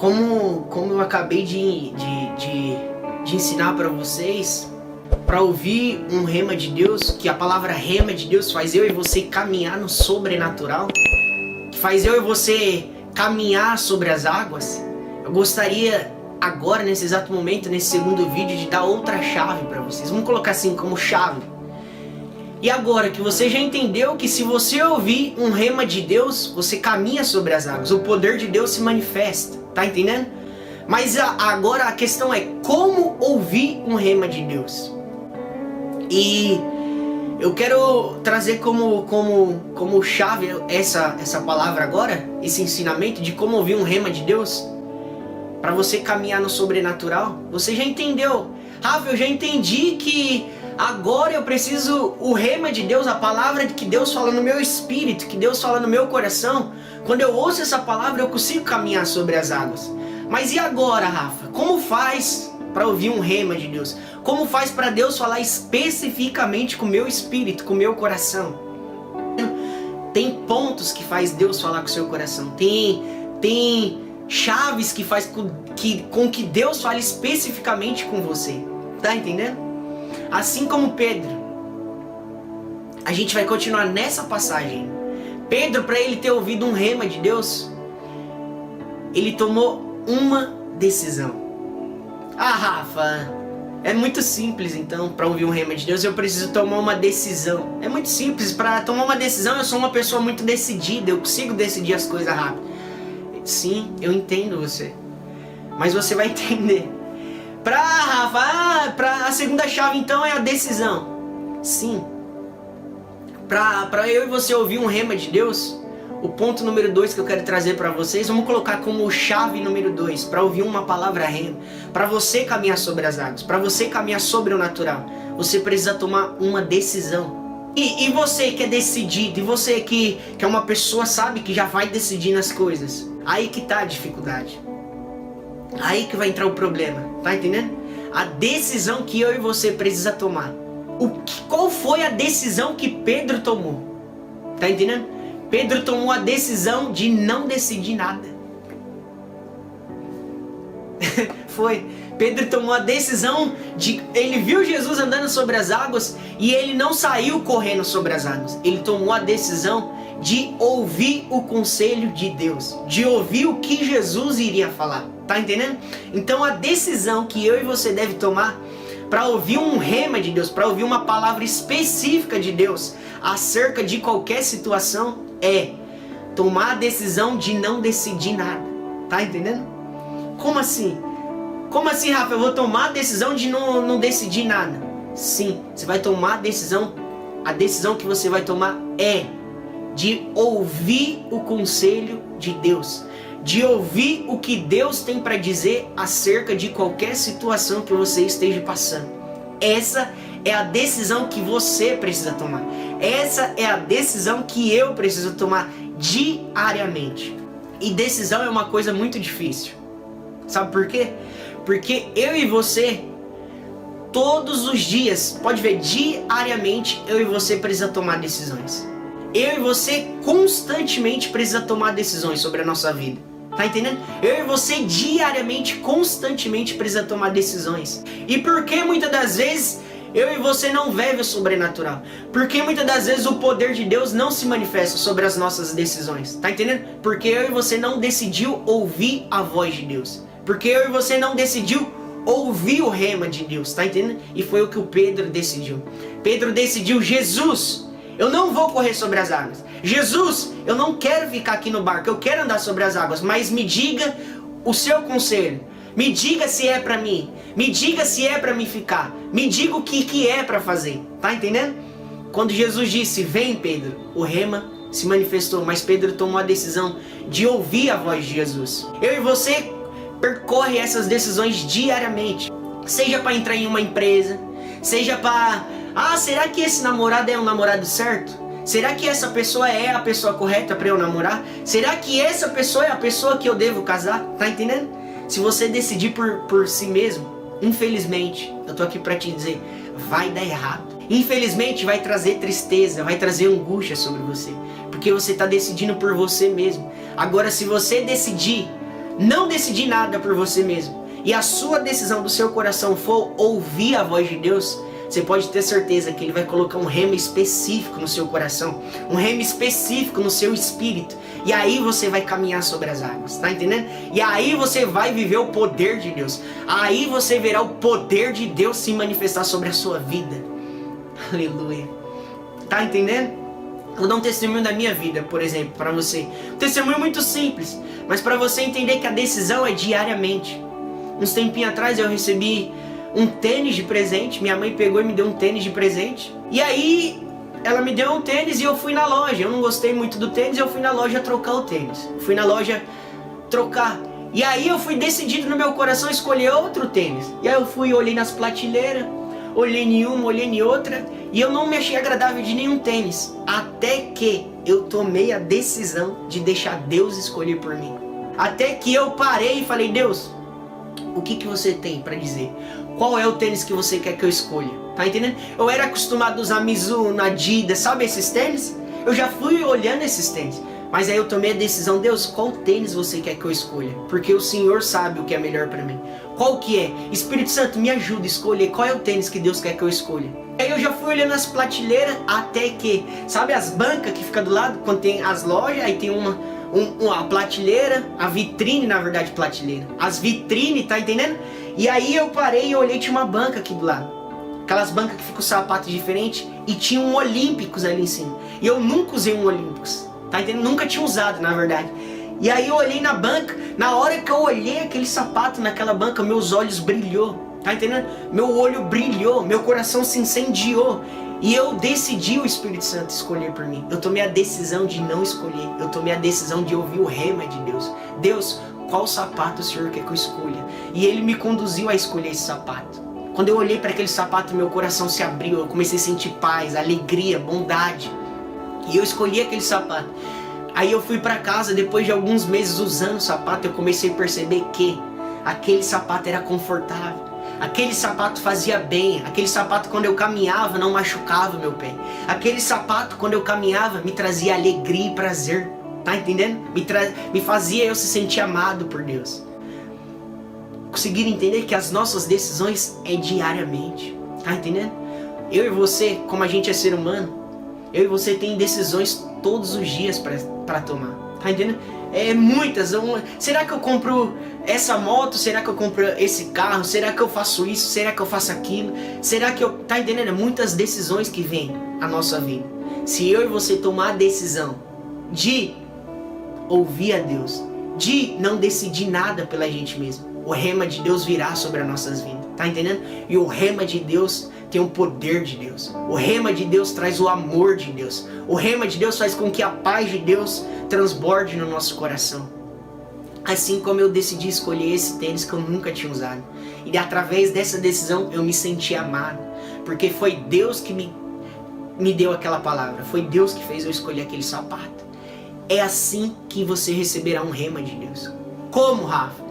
Como eu acabei de ensinar para vocês, para ouvir um rema de Deus, que a palavra rema de Deus faz eu e você caminhar no sobrenatural, que faz eu e você caminhar sobre as águas. Eu gostaria agora, nesse exato momento, nesse segundo vídeo, de dar outra chave para vocês. Vamos colocar assim como chave. E agora que você já entendeu que se você ouvir um rema de Deus, você caminha sobre as águas, o poder de Deus se manifesta, tá entendendo? Mas agora a questão é como ouvir um rema de Deus. E eu quero trazer como chave essa palavra agora, esse ensinamento de como ouvir um rema de Deus, para você caminhar no sobrenatural. Você já entendeu? Rafa, eu já entendi que agora eu preciso o rema de Deus, a palavra que Deus fala no meu espírito, que Deus fala no meu coração. Quando eu ouço essa palavra, eu consigo caminhar sobre as águas. Mas e agora, Rafa? Como faz para ouvir um rema de Deus? Como faz para Deus falar especificamente com o meu espírito, com o meu coração? Tem pontos que faz Deus falar com o seu coração. Tem chaves que faz com que Deus fale especificamente com você. Tá entendendo? Assim como Pedro, a gente vai continuar nessa passagem. Pedro, para ele ter ouvido um rema de Deus, ele tomou uma decisão. Ah, Rafa, é muito simples então. Para ouvir um rema de Deus eu preciso tomar uma decisão. É muito simples. Para tomar uma decisão eu sou uma pessoa muito decidida. Eu consigo decidir as coisas rápido. Sim, eu entendo você, mas você vai entender. Pra a segunda chave então é a decisão. Sim. Pra eu e você ouvir um rema de Deus, o ponto número 2 que eu quero trazer para vocês, vamos colocar como chave número 2, para ouvir uma palavra rema, para você caminhar sobre as águas, para você caminhar sobre o natural, você precisa tomar uma decisão. E você que é decidido, e você que é uma pessoa, sabe, que já vai decidir nas coisas, aí que tá a dificuldade. Aí que vai entrar o problema, tá entendendo? A decisão que eu e você precisa tomar. Qual foi a decisão que Pedro tomou? Tá entendendo? Pedro tomou a decisão de não decidir nada. Foi. Pedro tomou a decisão de... Ele viu Jesus andando sobre as águas e ele não saiu correndo sobre as águas. Ele tomou a decisão de ouvir o conselho de Deus, de ouvir o que Jesus iria falar. Tá entendendo? Então a decisão que eu e você deve tomar para ouvir um rema de Deus, para ouvir uma palavra específica de Deus acerca de qualquer situação, é tomar a decisão de não decidir nada. Tá entendendo? Como assim? Como assim, Rafa? Eu vou tomar a decisão de não decidir nada. Sim, você vai tomar a decisão que você vai tomar é de ouvir o conselho de Deus, de ouvir o que Deus tem para dizer acerca de qualquer situação que você esteja passando. Essa é a decisão que você precisa tomar. Essa é a decisão que eu preciso tomar diariamente. E decisão é uma coisa muito difícil. Sabe por quê? Porque eu e você, todos os dias, pode ver, diariamente, eu e você precisa tomar decisões. Eu e você constantemente precisa tomar decisões sobre a nossa vida. Tá entendendo? Eu e você diariamente, constantemente precisa tomar decisões. E por que muitas das vezes eu e você não vivem o sobrenatural? Porque muitas das vezes o poder de Deus não se manifesta sobre as nossas decisões. Tá entendendo? Porque eu e você não decidiu ouvir a voz de Deus. Porque eu e você não decidiu ouvir o rema de Deus. Tá entendendo? E foi o que o Pedro decidiu. Pedro decidiu: Jesus, eu não vou correr sobre as águas. Jesus, eu não quero ficar aqui no barco, eu quero andar sobre as águas, mas me diga o seu conselho. Me diga se é pra mim. Me diga se é pra mim ficar. Me diga o que é pra fazer. Tá entendendo? Quando Jesus disse: vem, Pedro, o rema se manifestou, mas Pedro tomou a decisão de ouvir a voz de Jesus. Eu e você percorre essas decisões diariamente. Seja para entrar em uma empresa, seja para... será que esse namorado é um namorado certo? Será que essa pessoa é a pessoa correta para eu namorar? Será que essa pessoa é a pessoa que eu devo casar? Tá entendendo? Se você decidir por si mesmo, infelizmente, eu tô aqui para te dizer, vai dar errado. Infelizmente vai trazer tristeza, vai trazer angústia sobre você, porque você está decidindo por você mesmo. Agora, se você decidir não decidir nada por você mesmo, e a sua decisão do seu coração for ouvir a voz de Deus, você pode ter certeza que Ele vai colocar um rema específico no seu coração, um rema específico no seu espírito, e aí você vai caminhar sobre as águas, tá entendendo? E aí você vai viver o poder de Deus, aí você verá o poder de Deus se manifestar sobre a sua vida. Aleluia. Tá entendendo? Eu vou dar um testemunho da minha vida, por exemplo, para você. Um testemunho muito simples, mas para você entender que a decisão é diariamente. Uns tempinhos atrás eu recebi um tênis de presente. Minha mãe pegou e me deu um tênis de presente. E aí ela me deu um tênis e eu fui na loja. Eu não gostei muito do tênis, eu fui na loja trocar o tênis. Fui na loja trocar. E aí eu fui decidido no meu coração escolher outro tênis. E aí eu fui, olhei nas prateleiras, olhei em uma, olhei em outra, e eu não me achei agradável de nenhum tênis. Até que eu tomei a decisão de deixar Deus escolher por mim. Até que eu parei e falei: Deus, o que você tem para dizer? Qual é o tênis que você quer que eu escolha? Tá entendendo? Eu era acostumado a usar Mizuno, Adidas, sabe esses tênis? Eu já fui olhando esses tênis. Mas aí eu tomei a decisão: Deus, qual tênis você quer que eu escolha? Porque o Senhor sabe o que é melhor para mim. Qual que é? Espírito Santo, me ajuda a escolher qual é o tênis que Deus quer que eu escolha. Aí eu já fui olhando as prateleiras até que, sabe as bancas que fica do lado? Quando tem as lojas, aí tem uma prateleira, a vitrine, na verdade, prateleira. As vitrines, tá entendendo? E aí eu parei e olhei, tinha uma banca aqui do lado. Aquelas bancas que ficam com sapatos diferentes e tinha um Olímpicos ali em cima. E eu nunca usei um Olímpicos, tá entendendo? Nunca tinha usado, na verdade. E aí eu olhei na banca, na hora que eu olhei aquele sapato naquela banca, meus olhos brilhou, tá entendendo? Meu olho brilhou, meu coração se incendiou. E eu decidi o Espírito Santo escolher por mim. Eu tomei a decisão de não escolher. Eu tomei a decisão de ouvir o rema de Deus. Deus, qual sapato o Senhor quer que eu escolha? E Ele me conduziu a escolher esse sapato. Quando eu olhei para aquele sapato, meu coração se abriu. Eu comecei a sentir paz, alegria, bondade. E eu escolhi aquele sapato. Aí eu fui para casa, depois de alguns meses usando o sapato, eu comecei a perceber que aquele sapato era confortável. Aquele sapato fazia bem. Aquele sapato, quando eu caminhava, não machucava o meu pé. Aquele sapato, quando eu caminhava, me trazia alegria e prazer. Tá entendendo? Me fazia eu se sentir amado por Deus. Conseguir entender que as nossas decisões é diariamente. Tá entendendo? Eu e você, como a gente é ser humano, eu e você tem decisões todos os dias para tomar. Tá entendendo? É muitas. Será que eu compro essa moto? Será que eu compro esse carro? Será que eu faço isso? Será que eu faço aquilo? Será que eu... Tá entendendo? É muitas decisões que vêm à nossa vida. Se eu e você tomar a decisão de ouvir a Deus, de não decidir nada pela gente mesmo, o rema de Deus virá sobre as nossas vidas. Tá entendendo? E o rema de Deus tem o poder de Deus. O rema de Deus traz o amor de Deus. O rema de Deus faz com que a paz de Deus transborde no nosso coração. Assim como eu decidi escolher esse tênis que eu nunca tinha usado. E através dessa decisão eu me senti amado. Porque foi Deus que me deu aquela palavra. Foi Deus que fez eu escolher aquele sapato. É assim que você receberá um rema de Deus. Como, Rafa?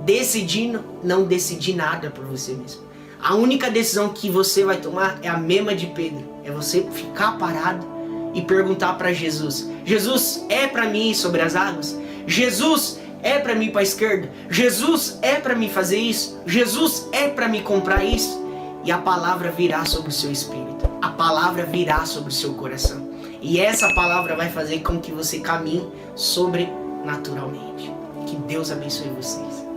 Decidindo não decidir nada por você mesmo. A única decisão que você vai tomar é a mesma de Pedro. É você ficar parado e perguntar para Jesus: Jesus, é para mim ir sobre as águas? Jesus, é para mim ir para a esquerda? Jesus, é para mim fazer isso? Jesus, é para mim comprar isso? E a palavra virá sobre o seu espírito. A palavra virá sobre o seu coração. E essa palavra vai fazer com que você caminhe sobrenaturalmente. Que Deus abençoe vocês.